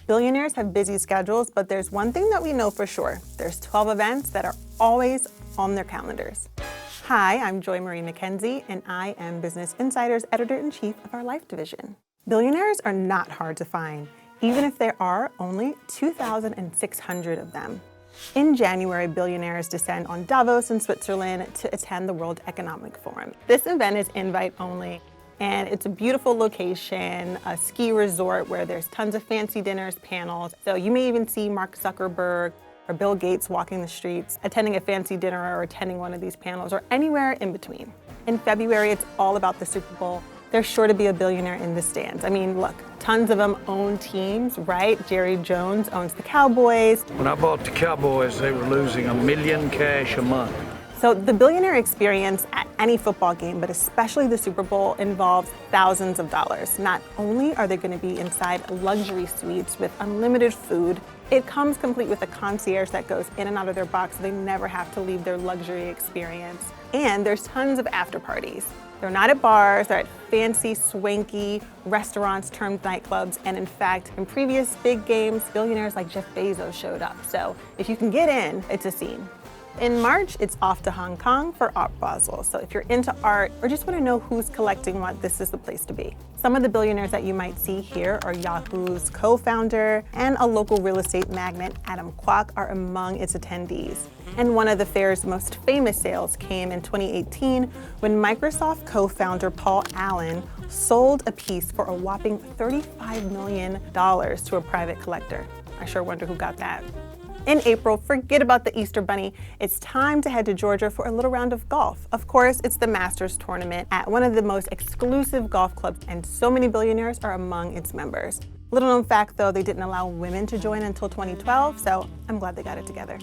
Billionaires have busy schedules, but there's one thing that we know for sure. There's 12 events that are always on their calendars. Hi, I'm Joy Marie McKenzie, and I am Business Insider's Editor-in-Chief of our Life Division. Billionaires are not hard to find, even if there are only 2,600 of them. In January, billionaires descend on Davos in Switzerland to attend the World Economic Forum. This event is invite only, and it's a beautiful location, a ski resort where there's tons of fancy dinners, panels. So you may even see Mark Zuckerberg or Bill Gates walking the streets, attending a fancy dinner or attending one of these panels or anywhere in between. In February, it's all about the Super Bowl. There's sure to be a billionaire in the stands. I mean, look, tons of them own teams, right? Jerry Jones owns the Cowboys. When I bought the Cowboys, they were losing $1 million cash a month. So the billionaire experience at any football game, but especially the Super Bowl, involves thousands of dollars. Not only are they going to be inside luxury suites with unlimited food, it comes complete with a concierge that goes in and out of their box so they never have to leave their luxury experience. And there's tons of after parties. They're not at bars, they're at fancy, swanky restaurants termed nightclubs. And in fact, in previous big games, billionaires like Jeff Bezos showed up. So if you can get in, it's a scene. In March, it's off to Hong Kong for Art Basel. So if you're into art or just want to know who's collecting what, this is the place to be. Some of the billionaires that you might see here are Yahoo's co-founder and a local real estate magnate, Adam Kwok, are among its attendees. And one of the fair's most famous sales came in 2018 when Microsoft co-founder Paul Allen sold a piece for a whopping $35 million to a private collector. I sure wonder who got that. In April, forget about the Easter Bunny. It's time to head to Georgia for a little round of golf. Of course, it's the Masters tournament at one of the most exclusive golf clubs, and so many billionaires are among its members. Little known fact though, they didn't allow women to join until 2012, so I'm glad they got it together.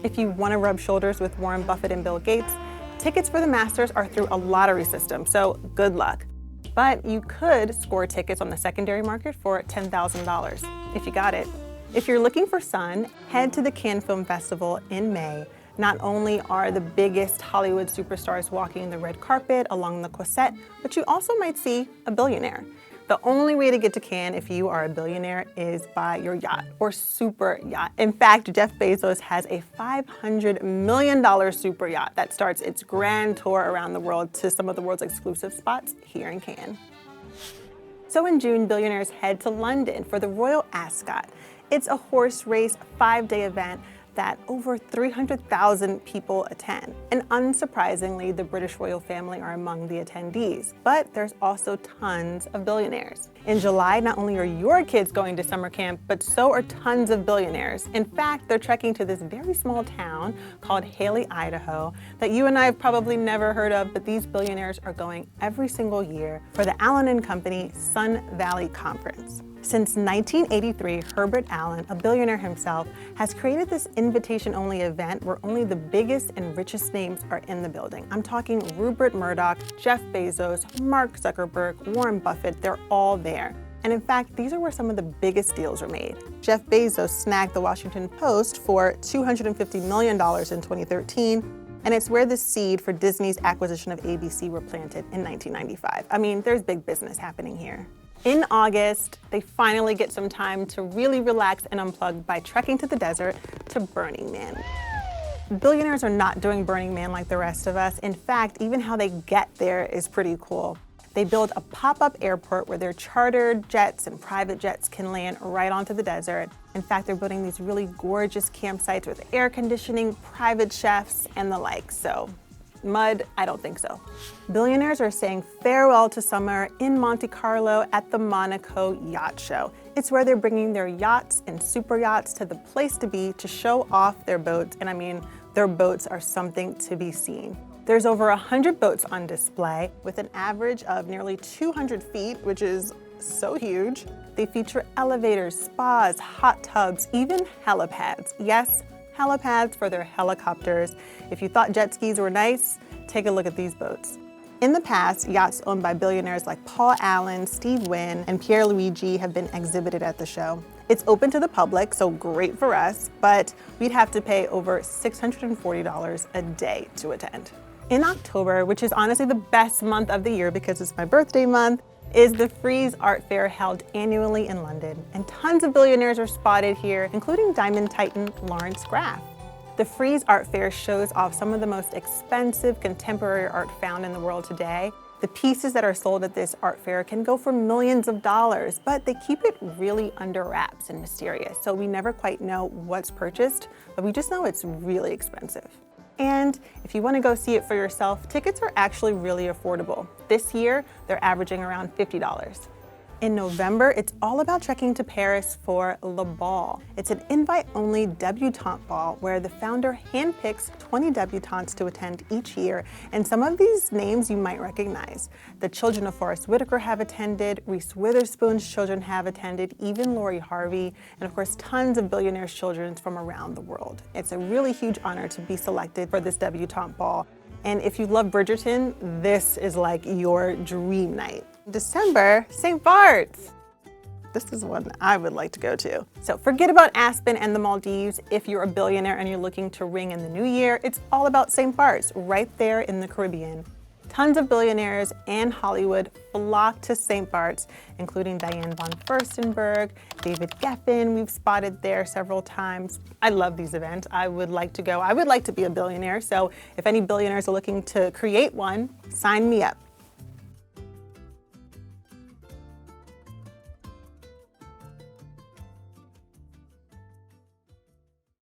If you want to rub shoulders with Warren Buffett and Bill Gates, tickets for the Masters are through a lottery system, so good luck. But you could score tickets on the secondary market for $10,000 if you got it. If you're looking for sun, head to the Cannes Film Festival in May. Not only are the biggest Hollywood superstars walking the red carpet along the Croisette, but you also might see a billionaire. The only way to get to Cannes if you are a billionaire is by your yacht or super yacht. In fact, Jeff Bezos has a $500 million super yacht that starts its grand tour around the world to some of the world's exclusive spots here in Cannes. So in June, billionaires head to London for the Royal Ascot. It's a horse race, 5-day event that over 300,000 people attend. And unsurprisingly, the British royal family are among the attendees, but there's also tons of billionaires. In July, not only are your kids going to summer camp, but so are tons of billionaires. In fact, they're trekking to this very small town called Haley, Idaho, that you and I have probably never heard of, but these billionaires are going every single year for the Allen & Company Sun Valley Conference. Since 1983, Herbert Allen, a billionaire himself, has created this invitation-only event where only the biggest and richest names are in the building. I'm talking Rupert Murdoch, Jeff Bezos, Mark Zuckerberg, Warren Buffett, they're all there. And in fact, these are where some of the biggest deals are made. Jeff Bezos snagged the Washington Post for $250 million in 2013, and it's where the seed for Disney's acquisition of ABC were planted in 1995. I mean, there's big business happening here. In August, they finally get some time to really relax and unplug by trekking to the desert to Burning Man. Billionaires are not doing Burning Man like the rest of us. In fact, even how they get there is pretty cool. They build a pop-up airport where their chartered jets and private jets can land right onto the desert. In fact, they're building these really gorgeous campsites with air conditioning, private chefs, and the like. So, mud? I don't think so. Billionaires are saying farewell to summer in Monte Carlo at the Monaco Yacht Show. It's where they're bringing their yachts and super yachts to the place to be to show off their boats. And I mean, their boats are something to be seen. There's over 100 boats on display with an average of nearly 200 feet, which is so huge. They feature elevators, spas, hot tubs, even helipads. Yes, helipads for their helicopters. If you thought jet skis were nice, take a look at these boats. In the past, yachts owned by billionaires like Paul Allen, Steve Wynn, and Pierre Luigi have been exhibited at the show. It's open to the public, so great for us, but we'd have to pay over $640 a day to attend. In October, which is honestly the best month of the year because it's my birthday month, is the Frieze Art Fair held annually in London, and tons of billionaires are spotted here, including diamond titan Lawrence Graff. The Frieze Art Fair shows off some of the most expensive contemporary art found in the world today. The pieces that are sold at this art fair can go for millions of dollars, but they keep it really under wraps and mysterious, so we never quite know what's purchased, but we just know it's really expensive. And if you want to go see it for yourself, tickets are actually really affordable. This year, they're averaging around $50. In November, it's all about trekking to Paris for Le Bal. It's an invite-only debutante ball where the founder handpicks 20 debutantes to attend each year, and some of these names you might recognize. The children of Forrest Whitaker have attended, Reese Witherspoon's children have attended, even Lori Harvey, and of course tons of billionaires' children from around the world. It's a really huge honor to be selected for this debutante ball. And if you love Bridgerton, this is like your dream night. December, St. Bart's. This is one I would like to go to. So forget about Aspen and the Maldives. If you're a billionaire and you're looking to ring in the new year, it's all about St. Bart's, right there in the Caribbean. Tons of billionaires and Hollywood flock to St. Bart's, including Diane von Furstenberg, David Geffen, we've spotted there several times. I love these events. I would like to go. I would like to be a billionaire, so if any billionaires are looking to create one, sign me up.